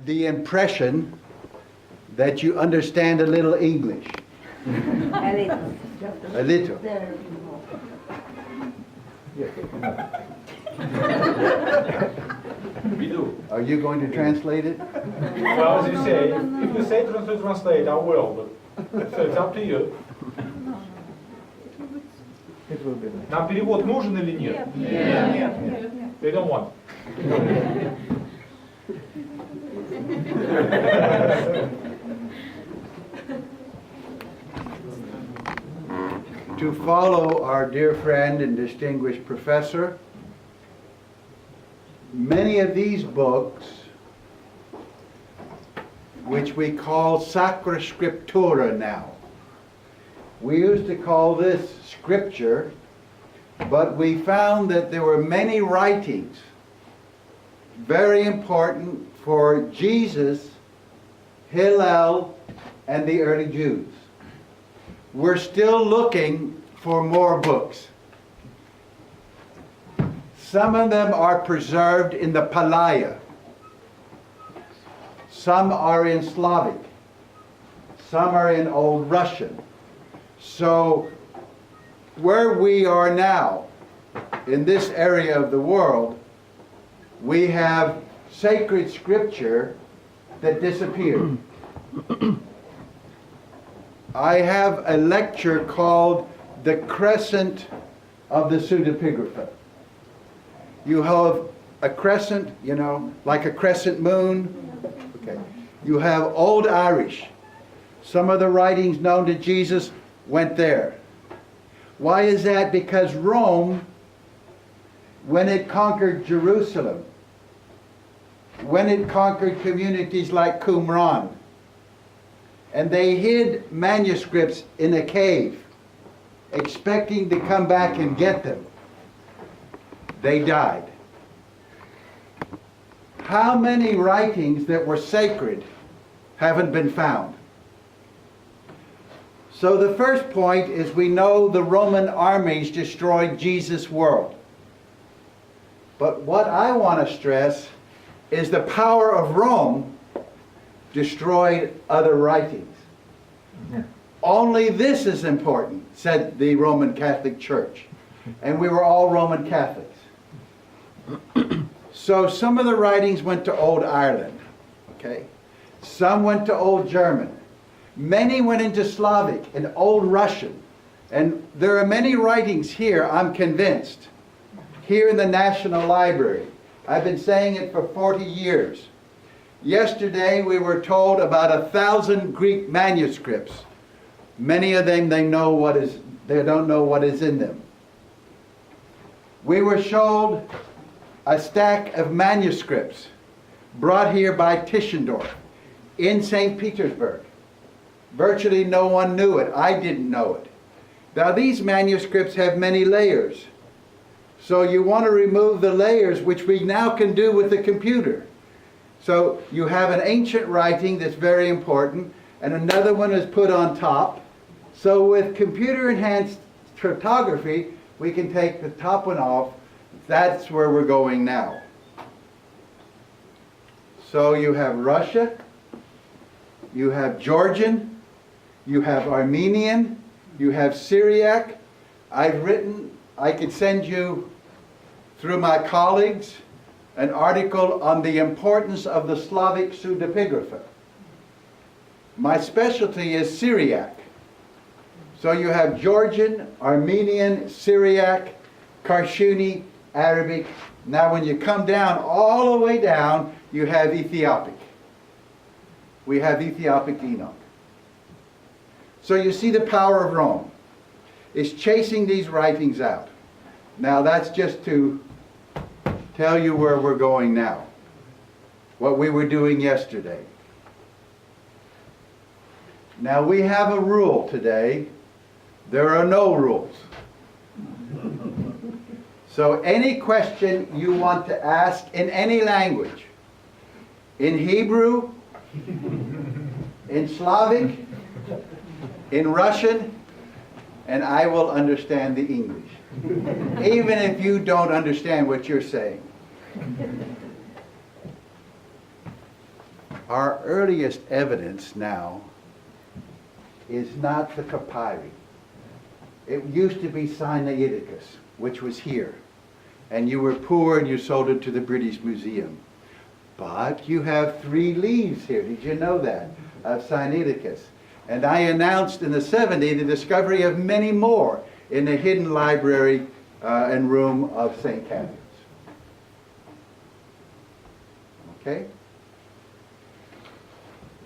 the impression that you understand a little English. A little. We do. Are you going to translate it? Well, as you say, if you say to translate, I will, but so it's up to you. Нам перевод нужен или нет? Нет. They don't want. To follow our dear friend and distinguished professor, many of these books, which we call Sacra Scriptura now, we used to call this scripture, but we found that there were many writings very important for Jesus, Hillel, and the early Jews. We're still looking for more books. Some of them are preserved in the Palaya. Some are in Slavic. Some are in Old Russian. So where we are now, in this area of the world, we have sacred scripture that disappeared. I have a lecture called The Crescent of the Pseudepigrapha. You have a crescent, you know, like a crescent moon. Okay. You have Old Irish. Some of the writings known to Jesus went there. Why is that? Because Rome, when it conquered Jerusalem, when it conquered communities like Qumran, and they hid manuscripts in a cave, expecting to come back and get them, they died. How many writings that were sacred haven't been found? So the first point is we know the Roman armies destroyed Jesus' world. But what I want to stress is the power of Rome destroyed other writings. Yeah. Only this is important, said the Roman Catholic Church. And we were all Roman Catholics. So some of the writings went to Old Ireland. Okay? Some went to Old German. Many went into Slavic and Old Russian. And there are many writings here, I'm convinced, here in the National Library. I've been saying it for 40 years. Yesterday we were told about 1,000 Greek manuscripts. Many of them they don't know what is in them. We were shown a stack of manuscripts brought here by Tischendorf in St. Petersburg. Virtually no one knew it. I didn't know it. Now these manuscripts have many layers. So you want to remove the layers, which we now can do with the computer. So you have an ancient writing that's very important, and another one is put on top. So with computer-enhanced cryptography, we can take the top one off. That's where we're going now. So you have Russia, you have Georgian, you have Armenian, you have Syriac. I've written, I could send you through my colleagues an article on the importance of the Slavic pseudepigrapha. My specialty is Syriac. So you have Georgian, Armenian, Syriac, Karshuni, Arabic. Now when you come down, all the way down, you have Ethiopic. We have Ethiopic Enoch. So you see the power of Rome is chasing these writings out. Now that's just to tell you where we're going now. What we were doing yesterday. Now we have a rule today. There are no rules. So any question you want to ask in any language, in Hebrew, in Slavic, in Russian, and I will understand the English. Even if you don't understand what you're saying. Our earliest evidence now is not the papyri. It used to be Sinaiticus, which was here. And you were poor and you sold it to the British Museum. But you have 3 leaves here. Did you know that? Of Sinaiticus. And I announced in the 70s the discovery of many more in the hidden library and room of St. Catherine's. Okay?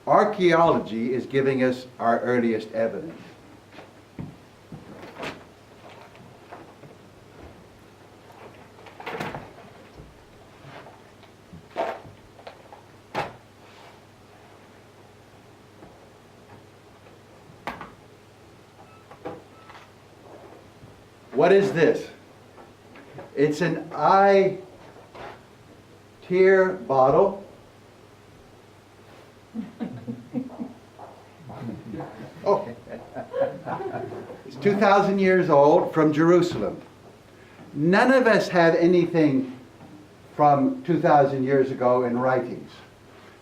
Archaeology is giving us our earliest evidence. What is this? It's an eye tear bottle. Oh, it's 2,000 years old, from Jerusalem. None of us have anything from 2,000 years ago in writings.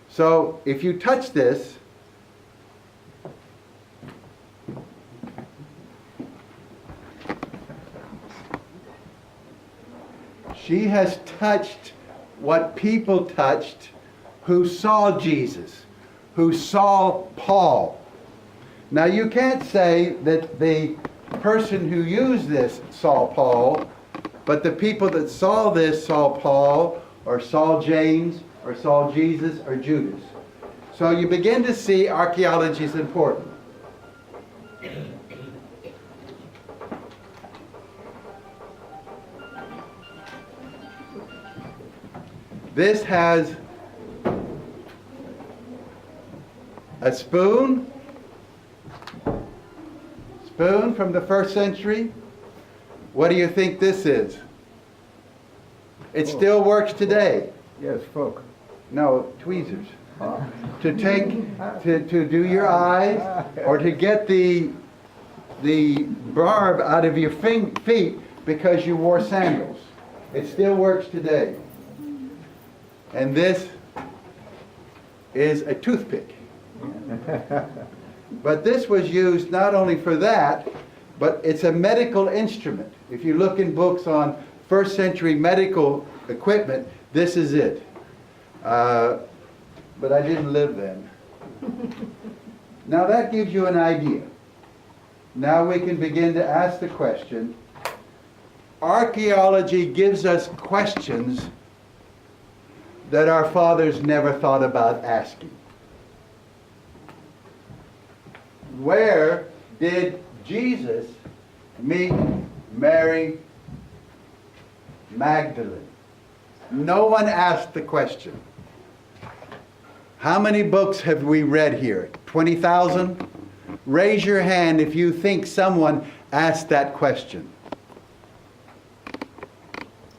So if you touch this, she has touched what people touched who saw Jesus, who saw Paul. Now you can't say that the person who used this saw Paul, but the people that saw this saw Paul, or saw James, or saw Jesus, or Judas. So you begin to see archaeology is important. This has a spoon from the 1st century. What do you think this is? It still works today. Yes, folk. No, tweezers. To do your eyes, or to get the barb out of your feet because you wore sandals. It still works today. And this is a toothpick. But this was used not only for that, but it's a medical instrument. If you look in books on 1st century medical equipment, this is it. But I didn't live then. Now that gives you an idea. Now we can begin to ask the question. Archaeology gives us questions that our fathers never thought about asking. Where did Jesus meet Mary Magdalene? No one asked the question. How many books have we read here? 20,000? Raise your hand if you think someone asked that question.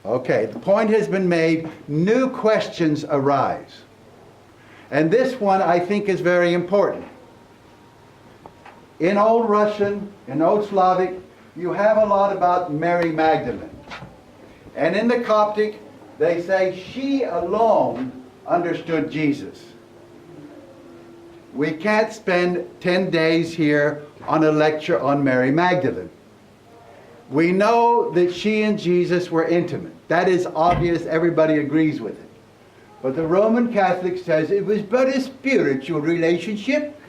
Okay, the point has been made. New questions arise. And this one I think is very important. In Old Russian, in Old Slavic, you have a lot about Mary Magdalene. And in the Coptic, they say she alone understood Jesus. We can't spend 10 days here on a lecture on Mary Magdalene. We know that she and Jesus were intimate. That is obvious. Everybody agrees with it. But the Roman Catholic says it was but a spiritual relationship.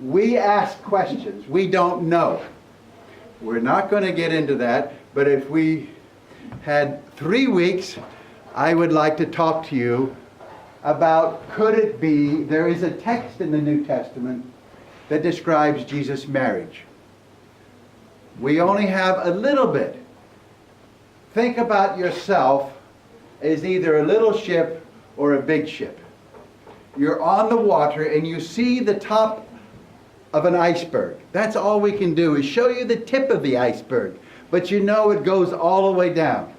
We ask questions. We don't know. We're not going to get into that, but if we had 3 weeks, I would like to talk to you about, could it be, there is a text in the New Testament that describes Jesus' marriage. We only have a little bit. Think about yourself as either a little ship or a big ship. You're on the water and you see the top of an iceberg. That's all we can do, is show you the tip of the iceberg. But you know it goes all the way down.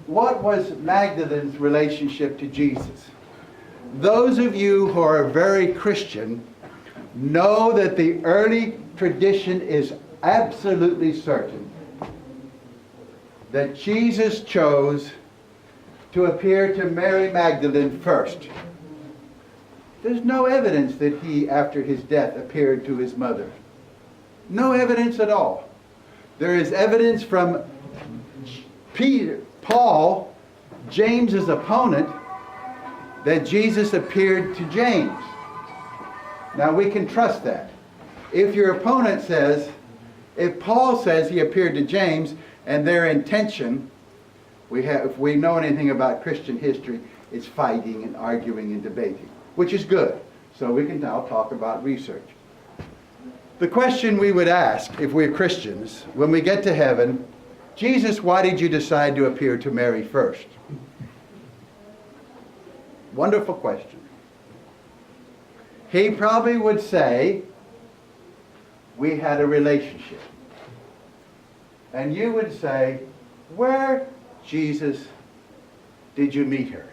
What was Magdalene's relationship to Jesus? Those of you who are very Christian know that the early tradition is absolutely certain that Jesus chose to appear to Mary Magdalene first. There's no evidence that he, after his death, appeared to his mother. No evidence at all. There is evidence from Paul, James's opponent, that Jesus appeared to James. Now we can trust that. If your opponent says, if Paul says he appeared to James, and their intention, if we know anything about Christian history, it's fighting and arguing and debating, which is good. So we can now talk about research. The question we would ask if we're Christians, when we get to heaven, Jesus, why did you decide to appear to Mary first? Wonderful question. He probably would say, we had a relationship. And you would say, where, Jesus, did you meet her?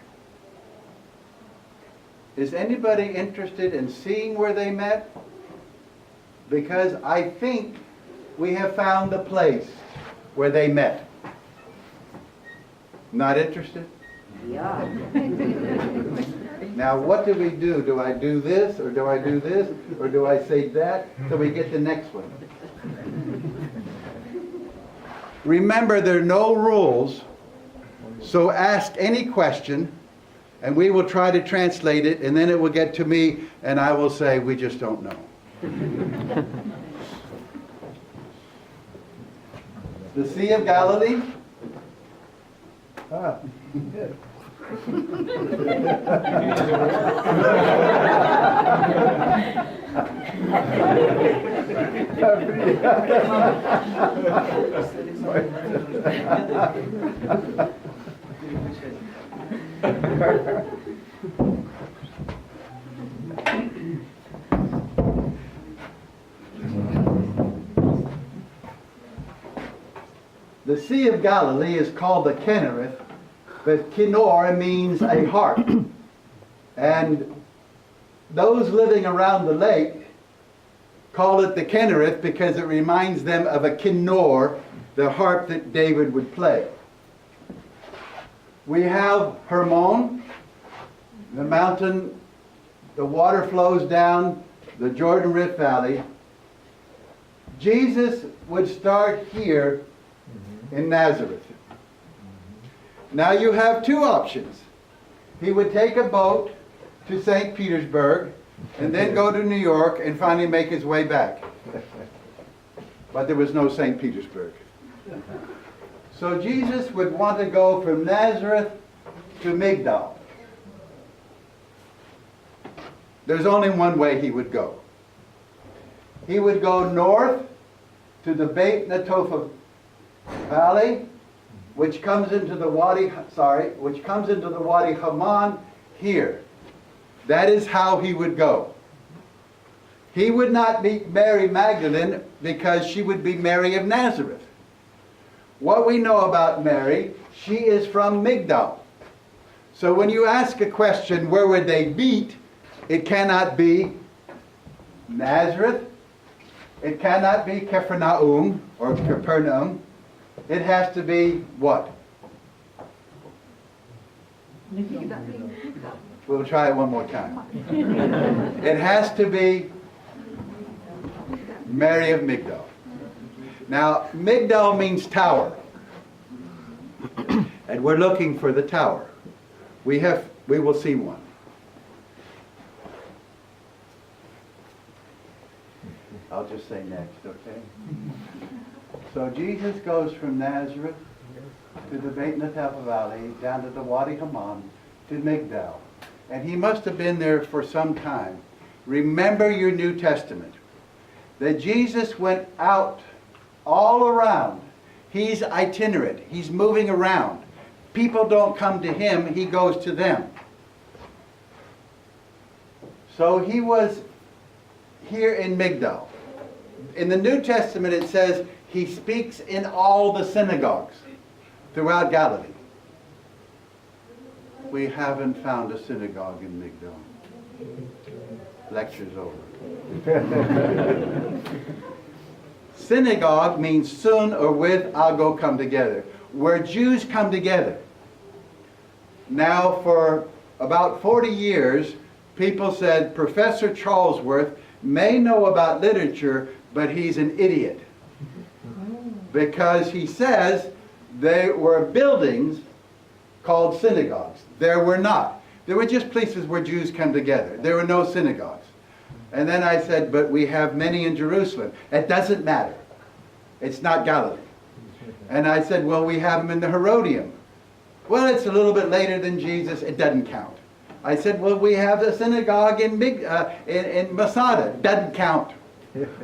Is anybody interested in seeing where they met? Because I think we have found the place where they met. Not interested? Yeah. Now what do we do? Do I do this, or do I do this, or do I say that, till we get the next one? Remember, there are no rules, so ask any question, and we will try to translate it, and then it will get to me, and I will say, we just don't know. The Sea of Galilee? Ah, good. The Sea of Galilee is called the Kinnereth, but Kinnor means a harp. And those living around the lake call it the Kinnereth because it reminds them of a kinnor, the harp that David would play. We have Hermon, the mountain, the water flows down the Jordan Rift Valley. Jesus would start here in Nazareth. Now you have two options. He would take a boat to St. Petersburg and then go to New York and finally make his way back. But there was no St. Petersburg. So Jesus would want to go from Nazareth to Migdal. There's only one way he would go. He would go north to the Beit Netofa Valley, which comes into the Wadi Haman here. That is how he would go. He would not meet Mary Magdalene because she would be Mary of Nazareth. What we know about Mary, she is from Migdal. So when you ask a question, where would they meet? It cannot be Nazareth. It cannot be Capernaum or Capernaum. It has to be what? We'll try it one more time. It has to be Mary of Migdal. Now, Migdal means tower. And we're looking for the tower. We will see one. I'll just say next, okay? So Jesus goes from Nazareth to the Beit Netofa Valley, down to the Wadi Haman, to Migdal. And he must have been there for some time. Remember your New Testament, that Jesus went out all around. He's itinerant. He's moving around. People don't come to him, he goes to them. So he was here in Migdal. In the New Testament it says he speaks in all the synagogues throughout Galilee. We haven't found a synagogue in Migdal. Lecture's over. Synagogue means soon or with, I'll go come together. Where Jews come together. Now for about 40 years, people said Professor Charlesworth may know about literature, but he's an idiot. Because he says there were buildings called synagogues. There were not. There were just places where Jews come together. There were no synagogues. And then I said, but we have many in Jerusalem. It doesn't matter. It's not Galilee. And I said, well, we have them in the Herodium. Well, it's a little bit later than Jesus. It doesn't count. I said, well, we have a synagogue in Masada. It doesn't count.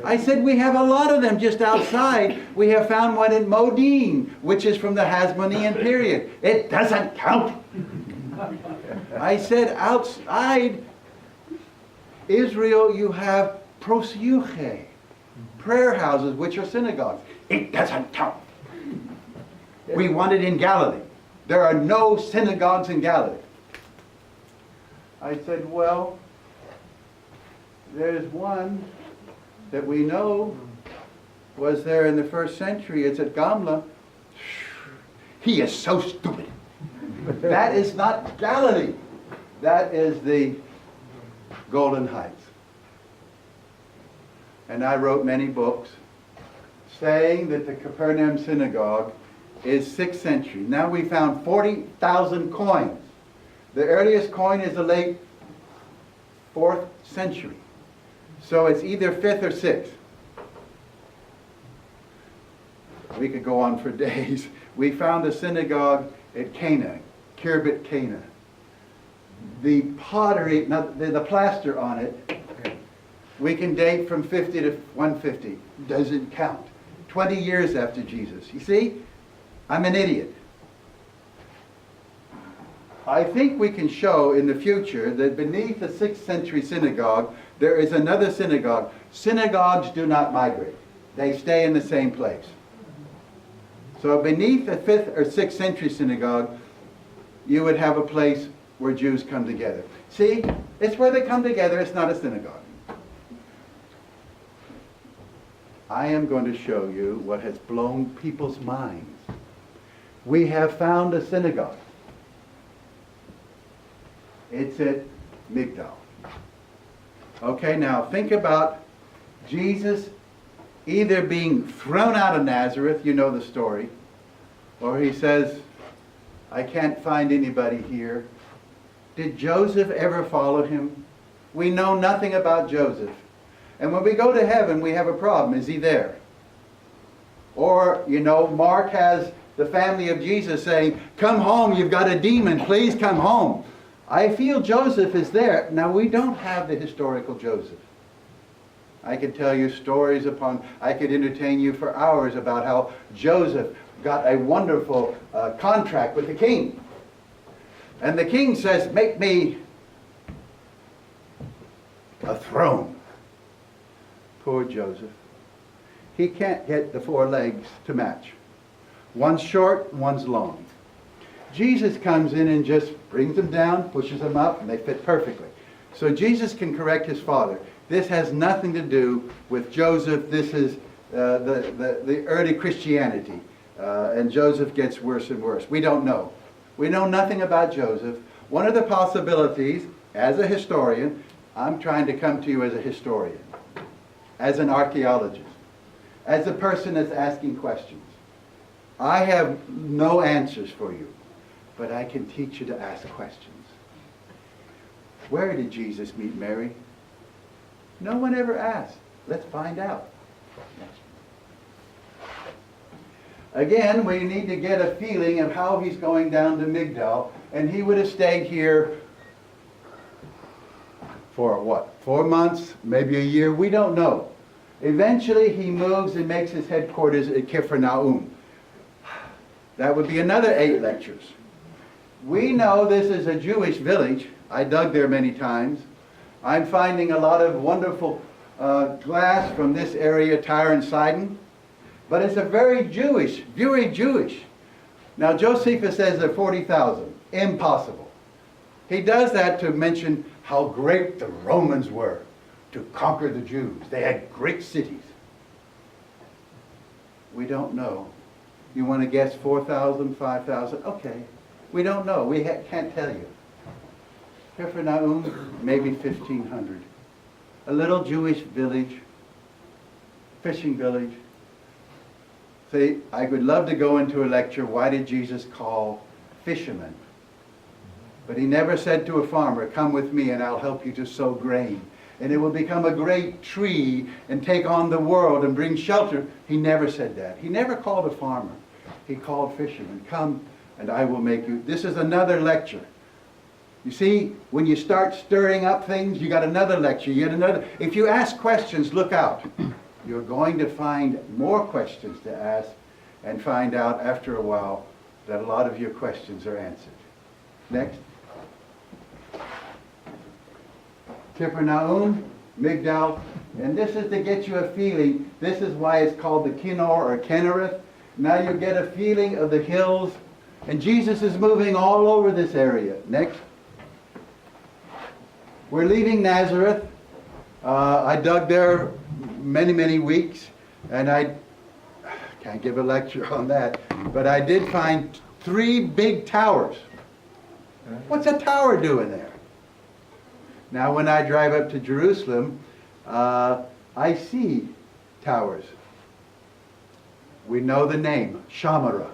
I said, we have a lot of them just outside. We have found one in Modin, which is from the Hasmonean period. It doesn't count. I said, outside Israel, you have prosyuche, prayer houses, which are synagogues. It doesn't count. We want it in Galilee. There are no synagogues in Galilee. I said, well, there's one that we know was there in the first century. It's at Gamla. He is so stupid. That is not Galilee. That is the Golden Heights. And I wrote many books saying that the Capernaum Synagogue is 6th century. Now we found 40,000 coins. The earliest coin is the late 4th century. So it's either 5th or 6th. We could go on for days. We found a synagogue at Cana, Kirbet Cana. The pottery, the plaster on it, we can date from 50 to 150. Doesn't count. 20 years after Jesus. You see? I'm an idiot. I think we can show in the future that beneath the 6th century synagogue, there is another synagogue. Synagogues do not migrate. They stay in the same place. So beneath the 5th or 6th century synagogue, you would have a place where Jews come together. See, it's where they come together. It's not a synagogue. I am going to show you what has blown people's minds. We have found a synagogue. It's at Migdal. Okay, now think about Jesus either being thrown out of Nazareth, you know the story, or he says, I can't find anybody here. Did Joseph ever follow him? We know nothing about Joseph. And when we go to heaven, we have a problem. Is he there? Or, you know, Mark has the family of Jesus saying, come home, you've got a demon, please come home. I feel Joseph is there. Now, we don't have the historical Joseph. I could tell you stories I could entertain you for hours about how Joseph got a wonderful contract with the king. And the king says, make me a throne. Poor Joseph. He can't get the 4 legs to match. One's short, one's long. Jesus comes in and just brings them down, pushes them up, and they fit perfectly. So Jesus can correct his father. This has nothing to do with Joseph. This is the early Christianity. And Joseph gets worse and worse. We don't know. We know nothing about Joseph. One of the possibilities, as a historian, I'm trying to come to you as a historian, as an archaeologist, as a person that's asking questions. I have no answers for you, but I can teach you to ask questions. Where did Jesus meet Mary? No one ever asked. Let's find out. Again, we need to get a feeling of how he's going down to Migdal, and he would have stayed here for what? 4 months, maybe a year, we don't know. Eventually he moves and makes his headquarters at Kipharnaum. That would be another 8 lectures. We know this is a Jewish village. I dug there many times. I'm finding a lot of wonderful glass from this area, Tyre and Sidon. But it's a very Jewish. Now Josephus says there are 40,000. Impossible. He does that to mention how great the Romans were to conquer the Jews. They had great cities. We don't know. You want to guess 4,000, 5,000? Okay. We don't know. We can't tell you. Capernaum, maybe 1,500. A little Jewish village, fishing village. See, I would love to go into a lecture, why did Jesus call fishermen? But he never said to a farmer, come with me and I'll help you to sow grain. And it will become a great tree and take on the world and bring shelter. He never said that. He never called a farmer. He called fishermen. Come and I will make you. This is another lecture. You see, when you start stirring up things, you got another lecture. You get another. If you ask questions, look out. You're going to find more questions to ask and find out after a while that a lot of your questions are answered. Next. Capernaum, Migdal, and this is to get you a feeling. This is why it's called the Kinor or Kinnereth. Now you get a feeling of the hills, and Jesus is moving all over this area. Next. We're leaving Nazareth. I dug there many weeks, and I can't give a lecture on that, but I did find 3 big towers. What's a tower doing there? Now when I drive up to Jerusalem, I see towers. We know the name, Shamara.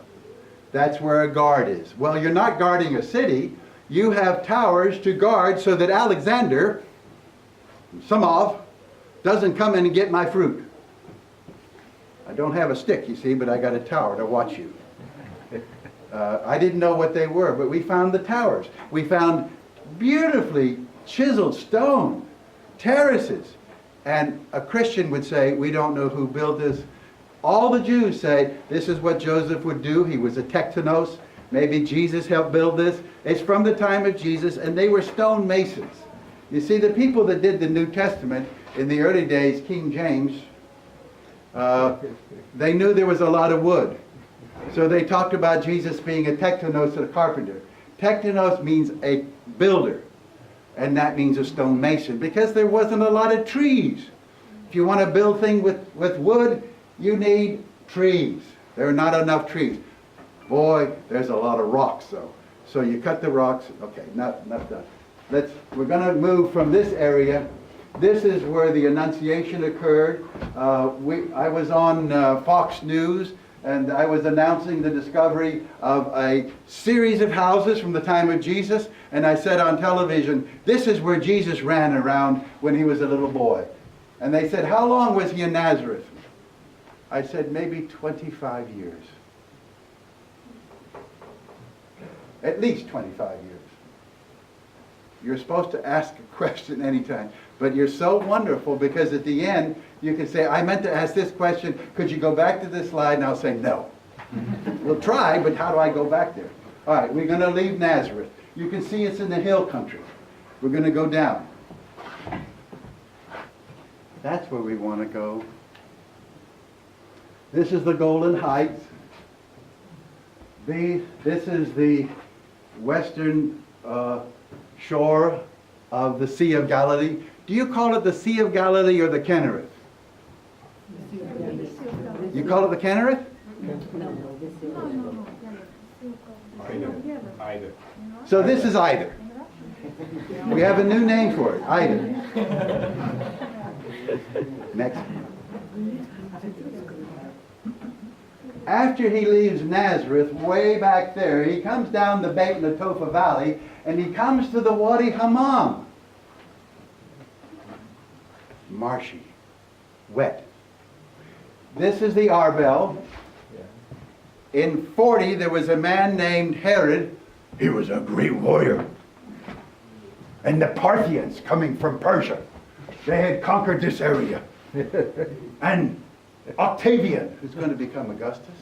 That's where a guard is. Well, you're not guarding a city. You have towers to guard so that Alexander, Samov, doesn't come in and get my fruit. I don't have a stick, you see, but I got a tower to watch you. I didn't know what they were, but we found the towers. We found beautifully chiseled stone, terraces. And a Christian would say, we don't know who built this. All the Jews say, this is what Joseph would do. He was a tektonos. Maybe Jesus helped build this. It's from the time of Jesus, and they were stone masons. You see, the people that did the New Testament in the early days, King James, they knew there was a lot of wood. So they talked about Jesus being a tektonos, a carpenter. Tektonos means a builder, and that means a stone mason, because there wasn't a lot of trees. If you want to build things with wood, you need trees. There are not enough trees. Boy, there's a lot of rocks, though. So you cut the rocks. Okay, not done. We're going to move from this area. This is where the Annunciation occurred. I was on Fox News, and I was announcing the discovery of a series of houses from the time of Jesus. And I said on television, this is where Jesus ran around when he was a little boy. And they said, how long was he in Nazareth? I said, maybe 25 years. At least 25 years. You're supposed to ask a question anytime. But you're so wonderful because at the end, you can say, I meant to ask this question. Could you go back to this slide? And I'll say, no. We'll try, but how do I go back there? All right, we're going to leave Nazareth. You can see it's in the hill country. We're going to go down. That's where we want to go. This is the Golden Heights. This is the western shore of the Sea of Galilee. Do you call it the Sea of Galilee or the Kinnereth? You call it the Kinnereth? Either. So this is either. We have a new name for it, either. Next. After he leaves Nazareth, way back there, he comes down the Beit Netofa Valley, and he comes to the Wadi Hammam. Marshy. Wet. This is the Arbel. In 40, there was a man named Herod. He was a great warrior. And the Parthians coming from Persia, they had conquered this area. And Octavian, who's going to become Augustus,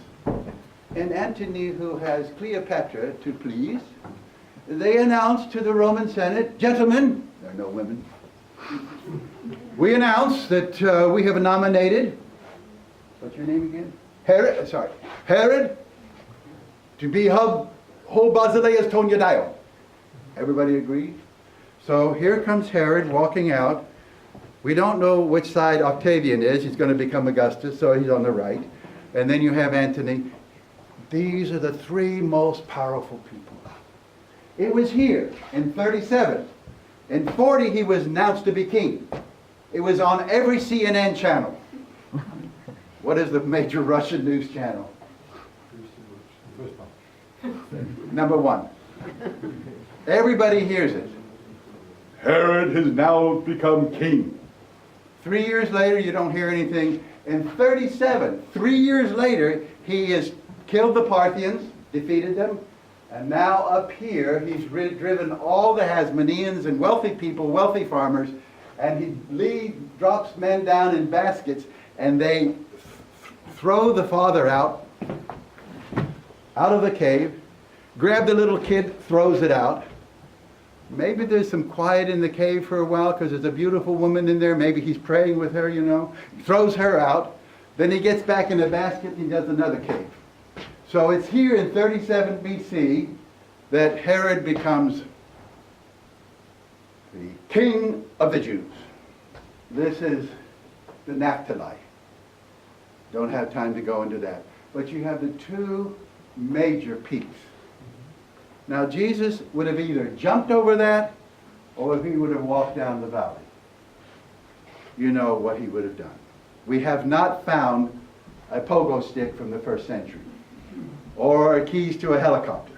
and Antony, who has Cleopatra to please, they announced to the Roman Senate, gentlemen, there are no women, we announce that we have nominated, what's your name again? Herod, to be whole Basileus ton Judaeo. Everybody agreed? So here comes Herod walking out. We don't know which side Octavian is. He's going to become Augustus, so he's on the right. And then you have Antony. These are the 3 most powerful people. It was here in 37. In 40, he was announced to be king. It was on every CNN channel. What is the major Russian news channel? Number one. Everybody hears it. Herod has now become king. 3 years later, you don't hear anything. In 37, 3 years later, he has killed the Parthians, defeated them, and now up here, he's driven all the Hasmoneans and wealthy people, wealthy farmers, and he drops men down in baskets, and they throw the father out of the cave, grab the little kid, throws it out. Maybe there's some quiet in the cave for a while because there's a beautiful woman in there. Maybe he's praying with her, you know. He throws her out. Then he gets back in the basket and he does another cave. So it's here in 37 BC that Herod becomes the king of the Jews. This is the Naphtali. Don't have time to go into that. But you have the two major peaks. Now Jesus would have either jumped over that or if he would have walked down the valley. You know what he would have done. We have not found a pogo stick from the first century or keys to a helicopter.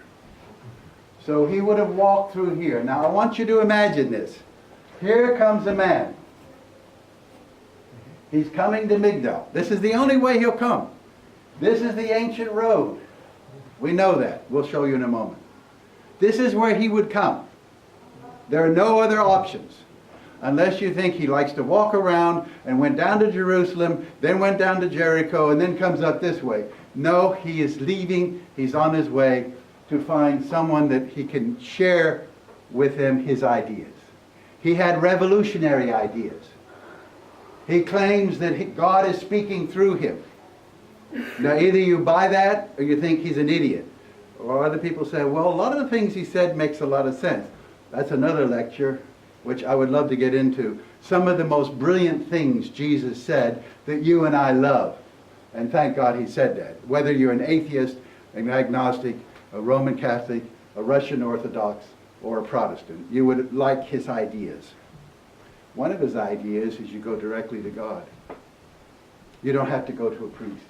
So he would have walked through here. Now I want you to imagine this. Here comes a man. He's coming to Migdal. This is the only way he'll come. This is the ancient road. We know that. We'll show you in a moment. This is where he would come. There are no other options. Unless you think he likes to walk around and went down to Jerusalem, then went down to Jericho, and then comes up this way. No, he is leaving. He's on his way to find someone that he can share with him his ideas. He had revolutionary ideas. He claims that God is speaking through him. Now either you buy that or you think he's an idiot. Or other people say, well, a lot of the things he said makes a lot of sense. That's another lecture, which I would love to get into. Some of the most brilliant things Jesus said that you and I love. And thank God he said that. Whether you're an atheist, an agnostic, a Roman Catholic, a Russian Orthodox, or a Protestant, you would like his ideas. One of his ideas is you go directly to God. You don't have to go to a priest.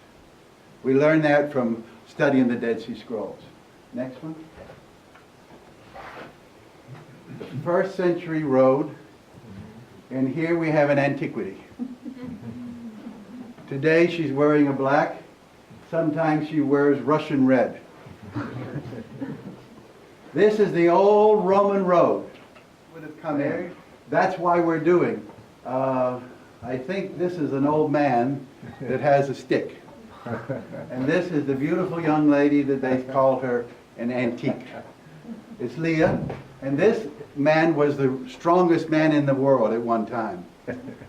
We learn that from studying the Dead Sea Scrolls. Next one. The first century road, and here we have an antiquity. Today she's wearing a black. Sometimes she wears Russian red. This is the old Roman road. Would have come in. That's why we're doing. I think this is an old man that has a stick. And this is the beautiful young lady that they call her an antique. It's Leah. And this man was the strongest man in the world at one time.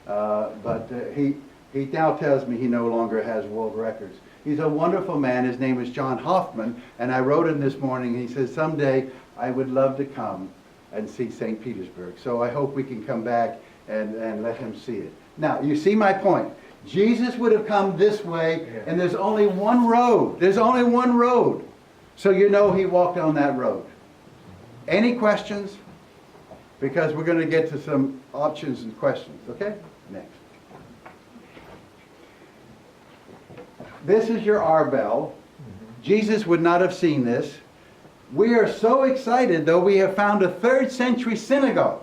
But he now tells me he no longer has world records. He's a wonderful man. His name is John Hoffman. And I wrote him this morning. He says, someday I would love to come and see St. Petersburg. So I hope we can come back and let him see it. Now, you see my point. Jesus would have come this way, and there's only one road. There's only one road. So you know he walked on that road. Any questions? Because we're going to get to some options and questions. Okay? Next. This is your Arbel. Jesus would not have seen this. We are so excited, though, we have found a 3rd century synagogue.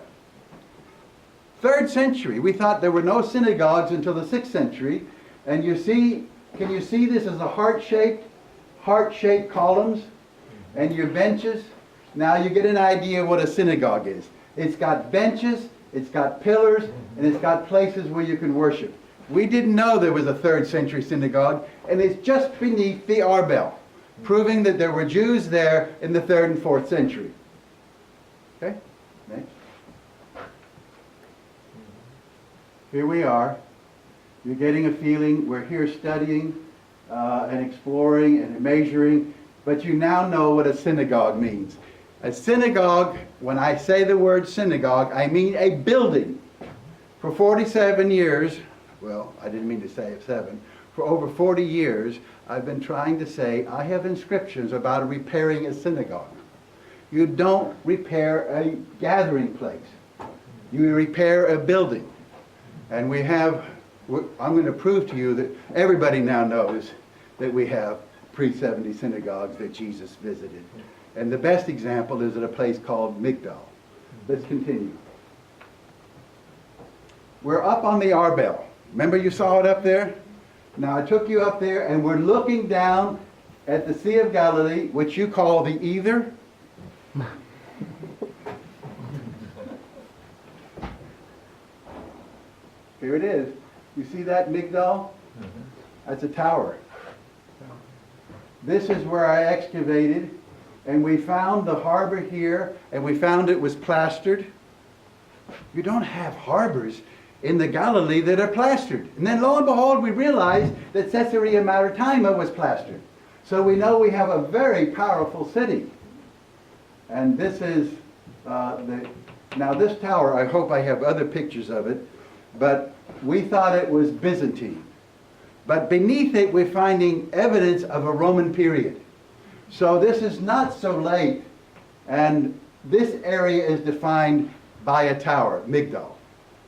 3rd century. We thought there were no synagogues until the 6th century. And you see, can you see this as a heart-shaped columns and your benches? Now you get an idea what a synagogue is. It's got benches, it's got pillars, and it's got places where you can worship. We didn't know there was a 3rd century synagogue, and it's just beneath the Arbel, proving that there were Jews there in the 3rd and 4th century. Okay? Next. Here we are. You're getting a feeling. We're here studying and exploring and measuring, but you now know what a synagogue means. A synagogue, when I say the word synagogue, I mean a building. For 47 years, well, I didn't mean to say 7, for over 40 years, I've been trying to say I have inscriptions about repairing a synagogue. You don't repair a gathering place. You repair a building. And we have, I'm going to prove to you that everybody now knows that we have pre-70 synagogues that Jesus visited. And the best example is at a place called Migdal. Let's continue. We're up on the Arbel. Remember you saw it up there? Now I took you up there and we're looking down at the Sea of Galilee, which you call the Either. Here it is. You see that Migdal? That's a tower. This is where I excavated, and we found the harbor here, and we found it was plastered. You don't have harbors in the Galilee that are plastered. And then lo and behold, we realized that Caesarea Maritima was plastered. So we know we have a very powerful city. And this is now this tower, I hope I have other pictures of it, but we thought it was Byzantine. But beneath it, we're finding evidence of a Roman period. So this is not so late, and this area is defined by a tower, Migdal.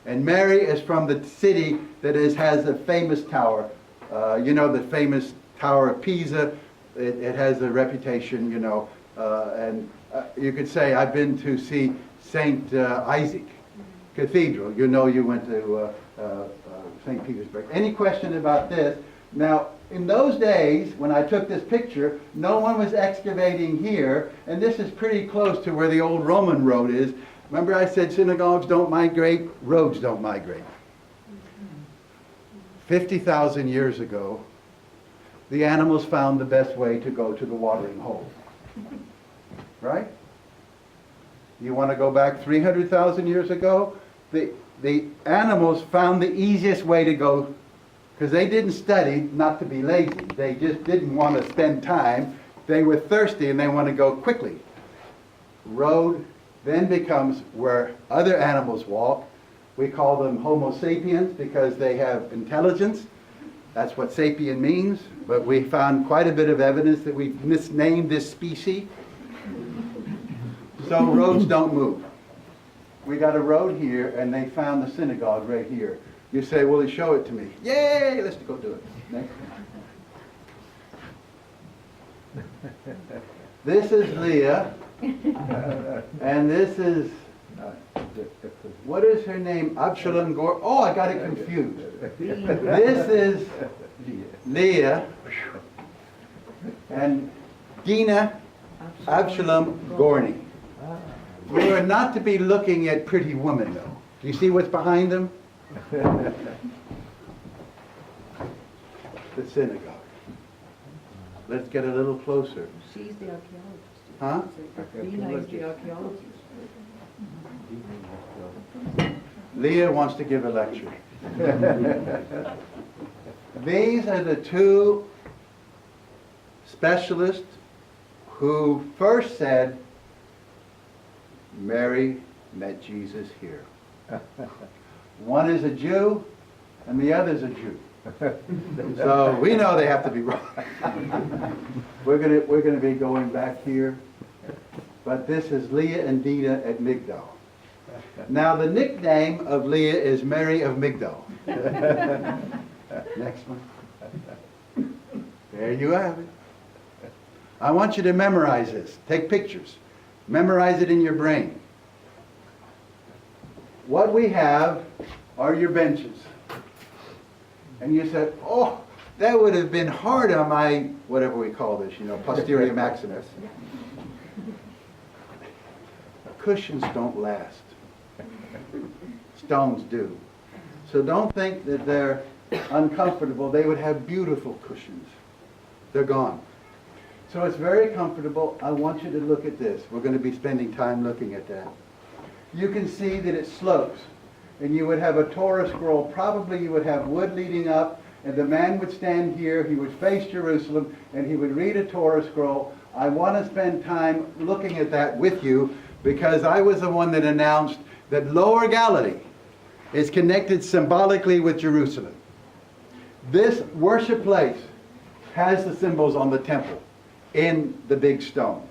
And Mary is from the city that has a famous tower. You know, the famous Tower of Pisa. It has a reputation, you know, and you could say, I've been to see St. Isaac Cathedral. You know, you went to St. Petersburg. Any question about this? Now, in those days, when I took this picture, no one was excavating here, and this is pretty close to where the old Roman road is. Remember I said synagogues don't migrate, roads don't migrate. 50,000 years ago, the animals found the best way to go to the watering hole. Right? You want to go back 300,000 years ago? The animals found the easiest way to go, because they didn't study not to be lazy. They just didn't want to spend time. They were thirsty and they want to go quickly. Road then becomes where other animals walk. We call them Homo sapiens because they have intelligence. That's what sapien means. But we found quite a bit of evidence that we've misnamed this species. So roads don't move. We got a road here, and they found the synagogue right here. You say, will he show it to me? Yay! Let's go do it. Next. This is Leah. And this is, what is her name? Absalom Gor. Oh, I got it confused. This is Leah and Dina Absalom Gorney. You are not to be looking at pretty women, though. Do you see what's behind them? The synagogue. Let's get a little closer. She's the archaeologist. Huh? Dina is the archaeologist. Leah wants to give a lecture. These are the two specialists who first said, Mary met Jesus here. One is a Jew, and the other is a Jew. So we know they have to be wrong. We're gonna be going back here, but this is Leah and Dina at Migdal. Now the nickname of Leah is Mary of Migdal. Next one. There you have it. I want you to memorize this. Take pictures. Memorize it in your brain. What we have are your benches. And you said, oh, that would have been hard on my, whatever we call this, posterior maximus. Cushions don't last. Stones do. So don't think that they're uncomfortable. They would have beautiful cushions. They're gone. So it's very comfortable. I want you to look at this. We're going to be spending time looking at that. You can see that it slopes. And you would have a Torah scroll. Probably you would have wood leading up. And the man would stand here. He would face Jerusalem. And he would read a Torah scroll. I want to spend time looking at that with you because I was the one that announced that Lower Galilee is connected symbolically with Jerusalem. This worship place has the symbols on the temple in the big stone.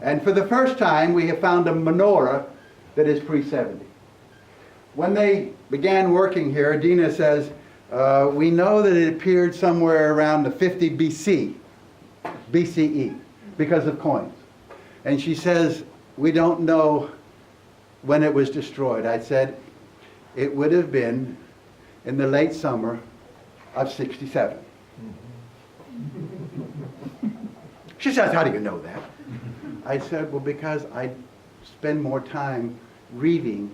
And for the first time, we have found a menorah that is pre-70. When they began working here, Dina says, we know that it appeared somewhere around the 50 BCE, because of coins. And she says, we don't know when it was destroyed. I said, it would have been in the late summer of 67. She says, how do you know that? I said, well, because I spend more time reading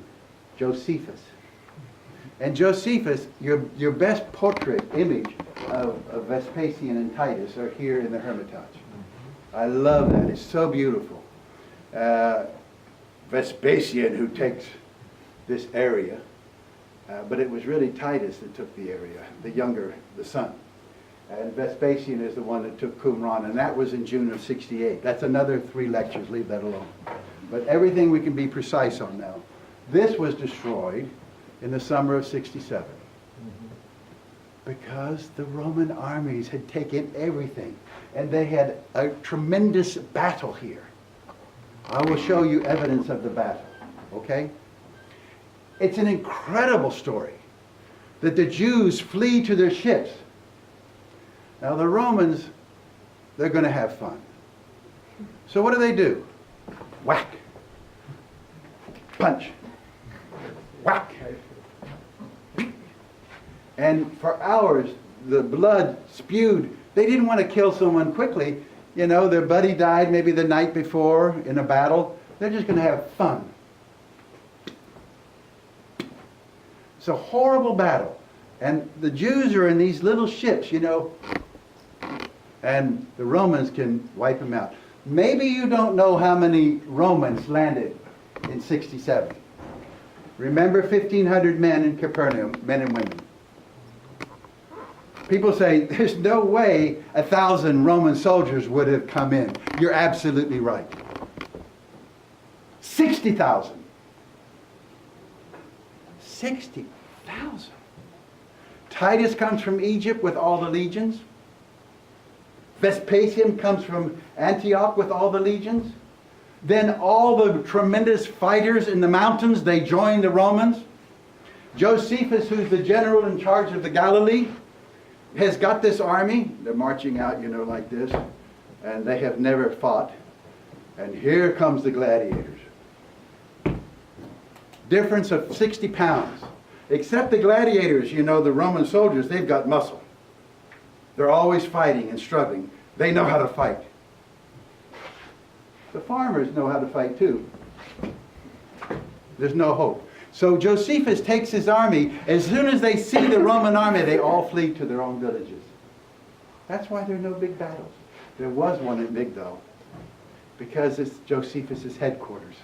Josephus. And Josephus, your best portrait image of Vespasian and Titus are here in the Hermitage. I love that. It's so beautiful. Vespasian, who takes this area, but it was really Titus that took the area, the son. And Vespasian is the one that took Qumran, and that was in June of 68. That's another 3 lectures, leave that alone. But everything we can be precise on now. This was destroyed in the summer of 67 because the Roman armies had taken everything, and they had a tremendous battle here. I will show you evidence of the battle, okay? It's an incredible story that the Jews flee to their ships. Now the Romans, they're going to have fun. So what do? Whack. Punch. Whack. And for hours, the blood spewed. They didn't want to kill someone quickly. You know, their buddy died maybe the night before in a battle. They're just going to have fun. It's a horrible battle. And the Jews are in these little ships, you know, and the Romans can wipe them out. Maybe you don't know how many Romans landed in 67. Remember 1,500 men in Capernaum, men and women. People say, there's no way 1,000 Roman soldiers would have come in. You're absolutely right. 60,000. 60,000. Titus comes from Egypt with all the legions. Vespasian comes from Antioch with all the legions. Then all the tremendous fighters in the mountains, they join the Romans. Josephus, who's the general in charge of the Galilee, has got this army. They're marching out, you know, like this. And they have never fought. And here comes the gladiators. Difference of 60 pounds. Except the gladiators, you know, the Roman soldiers, they've got muscle. They're always fighting and struggling. They know how to fight. The farmers know how to fight too. There's no hope. So Josephus takes his army. As soon as they see the Roman army, they all flee to their own villages. That's why there are no big battles. There was one at Migdal, because it's Josephus' headquarters.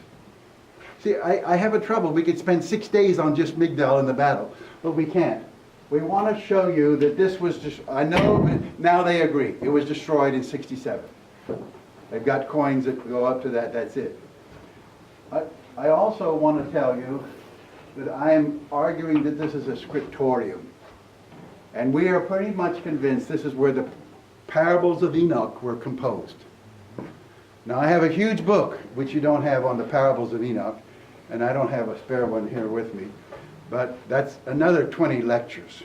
See, I have a trouble. We could spend 6 days on just Migdal in the battle, but we can't. We want to show you that this was just, I know now they agree. It was destroyed in 67. They've got coins that go up to that, that's it. I also want to tell you that I am arguing that this is a scriptorium. And we are pretty much convinced this is where the parables of Enoch were composed. Now I have a huge book, which you don't have, on the parables of Enoch, and I don't have a spare one here with me, but that's another 20 lectures.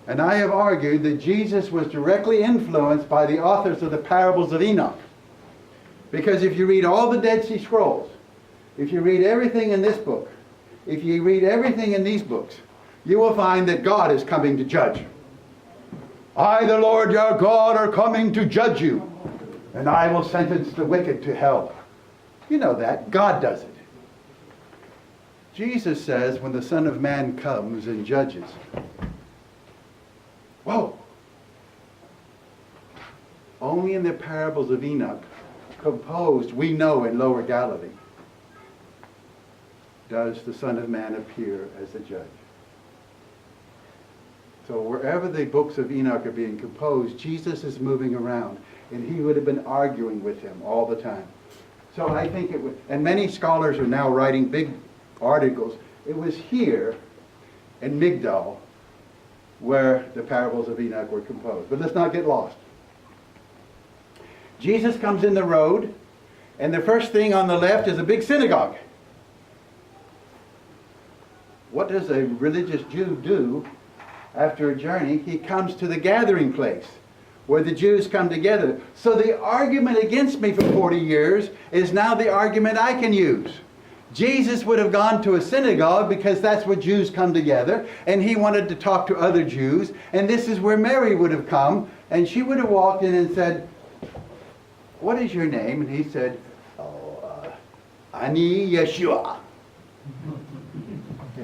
And I have argued that Jesus was directly influenced by the authors of the parables of Enoch. Because if you read all the Dead Sea Scrolls, if you read everything in this book, if you read everything in these books, you will find that God is coming to judge. I, the Lord your God, are coming to judge you, and I will sentence the wicked to hell. You know that. God does it. Jesus says when the Son of Man comes and judges, whoa! Only in the parables of Enoch, composed, we know, in Lower Galilee, does the Son of Man appear as a judge. So wherever the books of Enoch are being composed, Jesus is moving around, and he would have been arguing with him all the time. So I think it would, and many scholars are now writing big articles. It was here in Migdal where the parables of Enoch were composed. But let's not get lost. Jesus comes in the road, And the first thing on the left is a big synagogue. What does a religious Jew do after a journey? He comes to the gathering place where the Jews come together. So the argument against me for 40 years is now the argument I can use. Jesus would have gone to a synagogue because that's where Jews come together, and he wanted to talk to other Jews, and this is where Mary would have come, and she would have walked in and said, "What is your name?" And he said, Ani Yeshua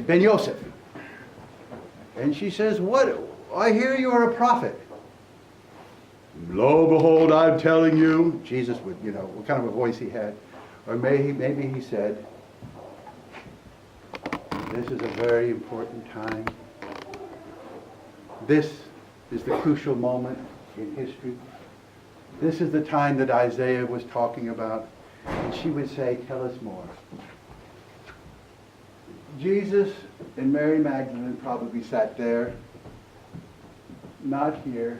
Ben Yosef. And she says, "What? I hear you are a prophet." "Lo, behold, I'm telling you." Jesus would, what kind of a voice he had. Or maybe he said, "This is a very important time. This is the crucial moment in history. This is the time that Isaiah was talking about." And she would say, "Tell us more." Jesus and Mary Magdalene probably sat there, not here.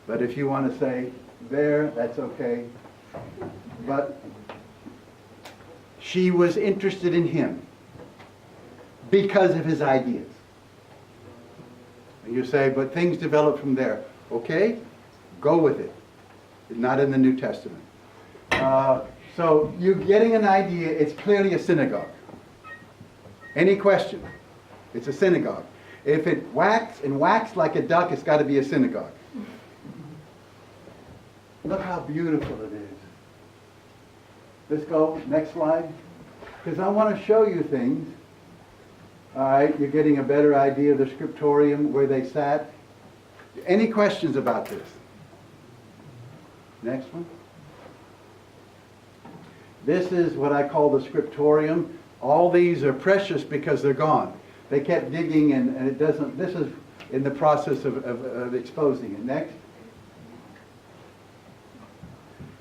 But if you want to say there, that's okay. But she was interested in him because of his ideas. And you say, but things develop from there. Okay, go with it. Not in the New Testament. So you're getting an idea. It's clearly a synagogue. Any question? It's a synagogue. If it whacks and whacks like a duck, it's got to be a synagogue. Look how beautiful it is. Let's go, next slide. Because I want to show you things. All right, you're getting a better idea of the scriptorium, where they sat. Any questions about this? Next one. This is what I call the scriptorium. All these are precious because they're gone. They kept digging and it doesn't, this is in the process of exposing it. Next.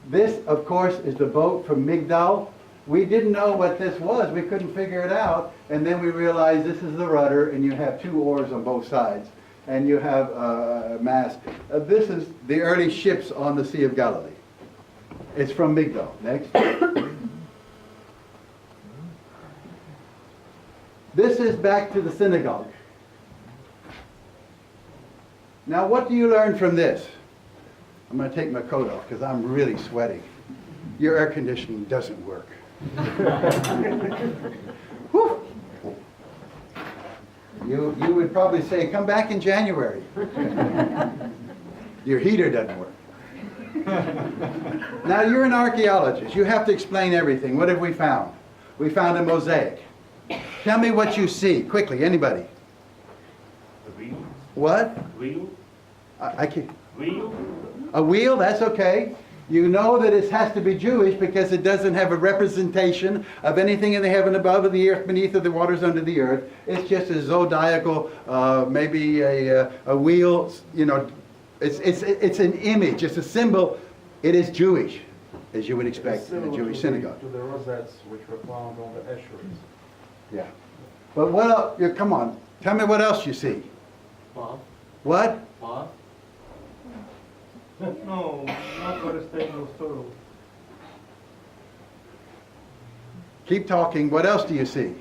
This, of course, is the boat from Migdal. We didn't know what this was. We couldn't figure it out. And then we realized this is the rudder, and you have two oars on both sides. And you have a mast. This is the early ships on the Sea of Galilee. It's from Migdal. Next. This is back to the synagogue. Now, what do you learn from this? I'm going to take my coat off because I'm really sweating. Your air conditioning doesn't work. Whew. You would probably say, come back in January. Your heater doesn't work. Now, you're an archaeologist. You have to explain everything. What have we found? We found a mosaic. Tell me what you see. Quickly, anybody. A wheel. What? Wheel. I can't. Wheel. A wheel, that's okay. You know that it has to be Jewish because it doesn't have a representation of anything in the heaven above, or the earth beneath, or the waters under the earth. It's just a zodiacal, maybe a wheel. It's an image. It's a symbol. It is Jewish, as you would expect in a Jewish synagogue. To the rosettes which were found on the estuaries. Yeah. But what else? Come on. Tell me what else you see. Path. What? Path. No, not for a stable stool. Keep talking. What else do you see?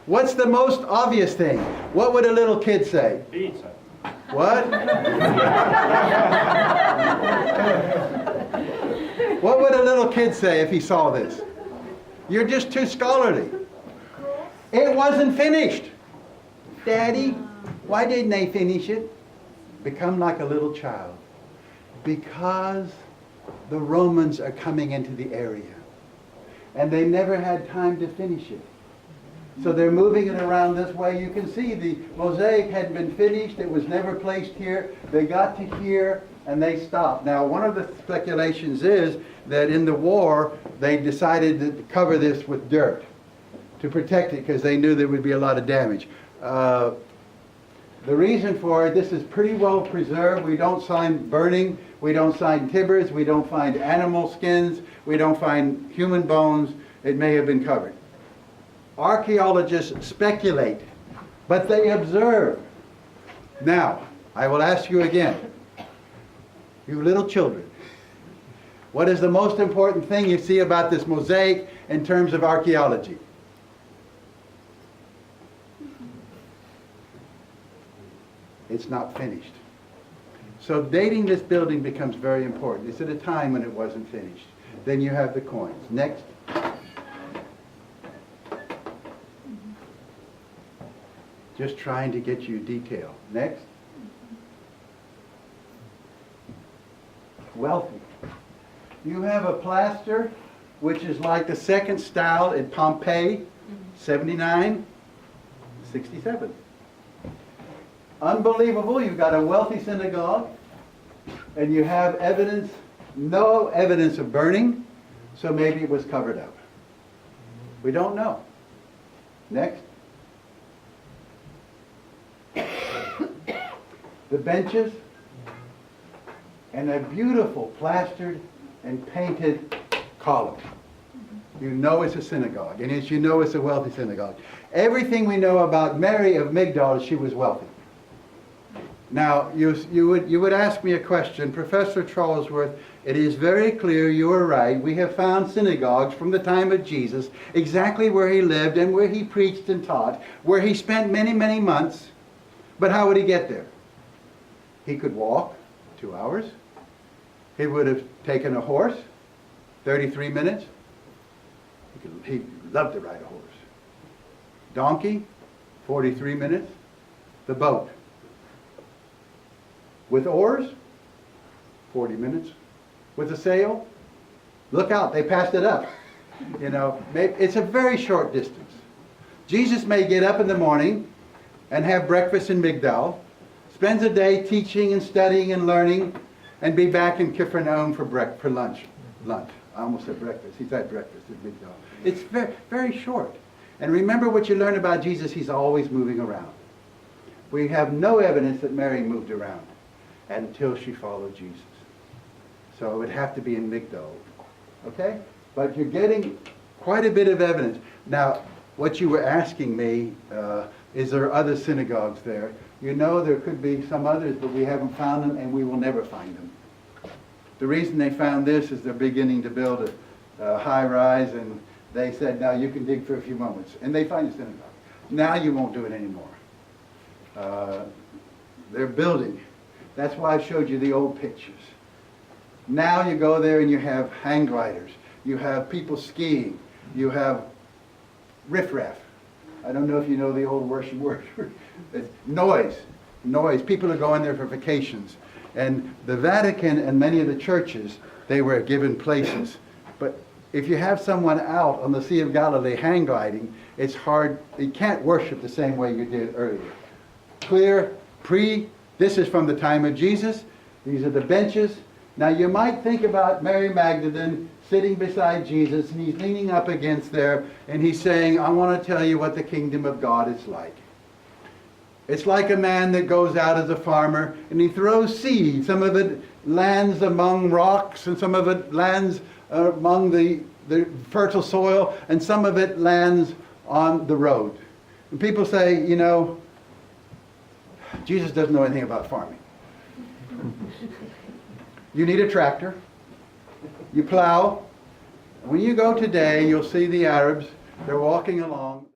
What's the most obvious thing? What would a little kid say? Pizza. What? What would a little kid say if he saw this? You're just too scholarly. It wasn't finished. Daddy, why didn't they finish it? Become like a little child. Because the Romans are coming into the area. And they never had time to finish it. So they're moving it around this way. You can see the mosaic hadn't been finished. It was never placed here. They got to here and they stopped. Now, one of the speculations is that in the war, they decided to cover this with dirt to protect it because they knew there would be a lot of damage. The reason for it, this is pretty well preserved. We don't find burning. We don't find timbers. We don't find animal skins. We don't find human bones. It may have been covered. Archaeologists speculate, but they observe. Now, I will ask you again, you little children, What is the most important thing you see about this mosaic in terms of archaeology? It's not finished. So dating this building becomes very important. It's at a time when it wasn't finished. Then you have the coins. Next. Just trying to get you detail. Next. Wealthy. You have a plaster, which is like the second style in Pompeii, 79, 67. Unbelievable. You've got a wealthy synagogue, and you have evidence, no evidence of burning, so maybe it was covered up. We don't know. Next. The benches, and a beautiful plastered and painted column. You know it's a synagogue, and as you know it's a wealthy synagogue. Everything we know about Mary of Magdalene, she was wealthy. Now, you would ask me a question, Professor Charlesworth, it is very clear you are right. We have found synagogues from the time of Jesus, exactly where he lived and where he preached and taught, where he spent many, many months. But how would he get there? He could walk 2 hours. He would have taken a horse, 33 minutes. He loved to ride a horse. Donkey, 43 minutes. The boat. With oars, 40 minutes. With a sail, look out, they passed it up. You know, it's a very short distance. Jesus may get up in the morning and have breakfast in Migdal, spends a day teaching and studying and learning, and be back in Capernaum for lunch. I almost said breakfast. He's had breakfast at Migdal. It's very, very short. And remember what you learn about Jesus, he's always moving around. We have no evidence that Mary moved around until she followed Jesus. So it would have to be in Migdal. Okay? But you're getting quite a bit of evidence. Now, what you were asking me, is there other synagogues there? You know there could be some others, but we haven't found them, and we will never find them. The reason they found this is they're beginning to build a high-rise, and they said, now you can dig for a few moments. And they find a synagogue. Now you won't do it anymore. They're building. That's why I showed you the old pictures. Now you go there and you have hang gliders. You have people skiing. You have riffraff. I don't know if you know the old worship word. It's noise. Noise. People are going there for vacations. And the Vatican and many of the churches, they were given places. But if you have someone out on the Sea of Galilee hang gliding, it's hard. You can't worship the same way you did earlier. Clear, this is from the time of Jesus. These are the benches. Now you might think about Mary Magdalene sitting beside Jesus, and he's leaning up against there, and he's saying, I want to tell you what the kingdom of God is like. It's like a man that goes out as a farmer, and he throws seed. Some of it lands among rocks, and some of it lands among the fertile soil, and some of it lands on the road. And people say, you know, Jesus doesn't know anything about farming. You need a tractor. You plow. When you go today, you'll see the Arabs. They're walking along.